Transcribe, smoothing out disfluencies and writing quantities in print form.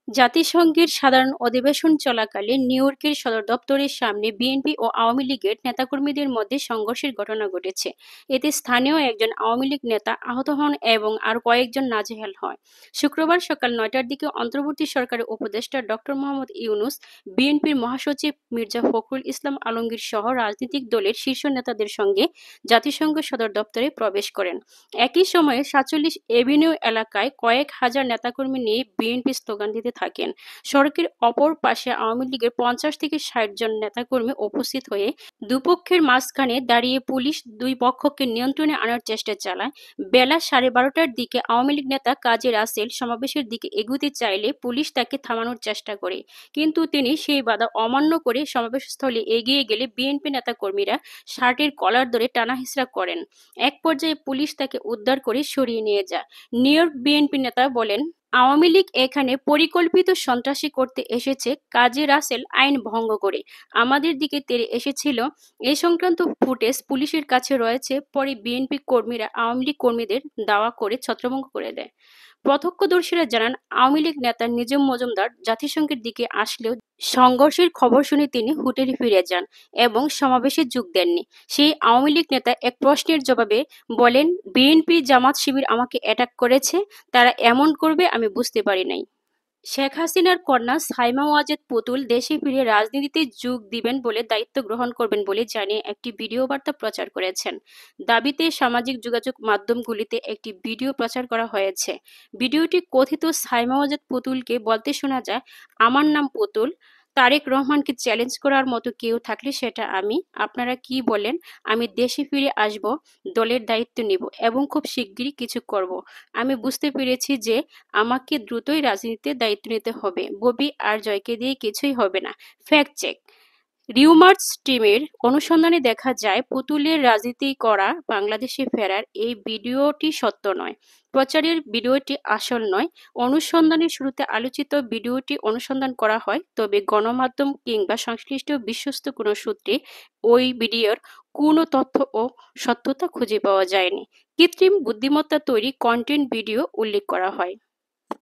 জাতিসংঘের সাধারণ অধিবেশন চলাকালে নিউ ইয়র্কের সদর দপ্তরের সামনে বিএনপি ও আওয়ামী লীগের নেতাকর্মীদের মধ্যে সংঘর্ষের ঘটনা ঘটেছে। এতে স্থানীয় একজন আওয়ামী লীগ নেতা আহত হন এবং আরও কয়েকজন নাজেহাল হয়। শুক্রবার সকাল ৯টার দিকে অন্তর্বর্তী সরকারের উপদেষ্টা ডক্টর মোহাম্মদ ইউনূস, বিএনপির মহাসচিব মির্জা ফখরুল ইসলাম আলমগীর সহ রাজনৈতিক দলের শীর্ষ নেতাদের সঙ্গে জাতিসংঘ সদর দপ্তরে প্রবেশ করেন। একই সময়ে ৪৭ এভিনিউ এলাকায় কয়েক হাজার নেতাকর্মী নিয়ে বিএনপি স্লোগান দিতে থাকেন। সড়কের অপর পাশে আওয়ামী লীগের ৫০ থেকে ৬০ জন নেতাকর্মী উপস্থিত হয়ে দুপক্ষের মাঝখানে দাঁড়িয়ে পুলিশ দুই পক্ষকে নিয়ন্ত্রণে আনার চেষ্টা চালায়। বেলা ১২:৩০টার দিকে আওয়ামী লীগ নেতা কাজী রাসেল সমাবেশের দিকে এগুতে চাইলে পুলিশ তাকে থামানোর চেষ্টা করে, কিন্তু তিনি সেই বাধা অমান্য করে সমাবেশস্থলে এগিয়ে গেলে বিএনপি নেতাকর্মীরা শার্টের কলার ধরে টানাহেঁচড়া করেন। এক পর্যায়ে পুলিশ তাকে উদ্ধার করে সরিয়ে নিয়ে যায়। নিউ ইয়র্ক বিএনপি নেতা বলেন, আওয়ামী লীগ এখানে পরিকল্পিত সন্ত্রাসী করতে এসেছে। কাজী রাসেল আইন ভঙ্গ করে আমাদের দিকে তেড়ে এসেছিল। এ সংক্রান্ত ফুটেজ পুলিশের কাছে রয়েছে। পরে বিএনপি কর্মীরা আওয়ামী লীগ কর্মীদের দাওয়া করে ছত্রভঙ্গ করে দেয়। প্রত্যক্ষদর্শীরা জানান, আওয়ামী লীগ নেতা নিজাম মজুমদার জাতিসংঘের দিকে আসলেও সংঘর্ষের খবর শুনে তিনি হোটেলে ফিরে যান এবং সমাবেশে যোগ দেননি। সেই আওয়ামী লীগ নেতা এক প্রশ্নের জবাবে বলেন, বিএনপি জামাত শিবির আমাকে অ্যাটাক করেছে, তারা এমন করবে আমি বুঝতে পারি নাই। শেখ হাসিনার কন্যা সাইমা ওয়াজেদ পুতুল দেশে ফিরে রাজনীতিতে যোগ দিবেন বলে দায়িত্ব গ্রহণ করবেন বলে জানিয়ে একটি ভিডিও বার্তা প্রচার করেছেন। দাবিতে সামাজিক যোগাযোগ মাধ্যমগুলিতে একটি ভিডিও প্রচার করা হয়েছে। ভিডিওটি কথিত সাইমা ওয়াজেদ পুতুলকে বলতে শোনা যায়, আমার নাম পুতুল, তারেক রহমানকে চ্যালেঞ্জ করার মতো কেউ থাকলে সেটা আমি। আপনারা কি বলেন? আমি দেশে ফিরে আসব, দলের দায়িত্ব নিব এবং খুব শিগগিরই কিছু করব। আমি বুঝতে পেরেছি যে আমাকে দ্রুতই রাজনীতিতে দায়িত্ব নিতে হবে। ববি আর জয়কে দিয়ে কিছুই হবে না। Fact check. রিউমার্স টিমের অনুসন্ধানে দেখা যায়, পুতুলের রাজনীতি করা বাংলাদেশে ফেরার এই ভিডিওটি সত্য নয়। প্রচারের ভিডিওটি আসল নয়। অনুসন্ধানের শুরুতে আলোচিত ভিডিওটি অনুসন্ধান করা হয়, তবে গণমাধ্যম কিংবা সংশ্লিষ্ট বিশ্বস্ত কোনো সূত্রে ওই ভিডিওর কোনো তথ্য ও সত্যতা খুঁজে পাওয়া যায়নি। কৃত্রিম বুদ্ধিমত্তা তৈরি কন্টেন্ট ভিডিও উল্লেখ করা হয়।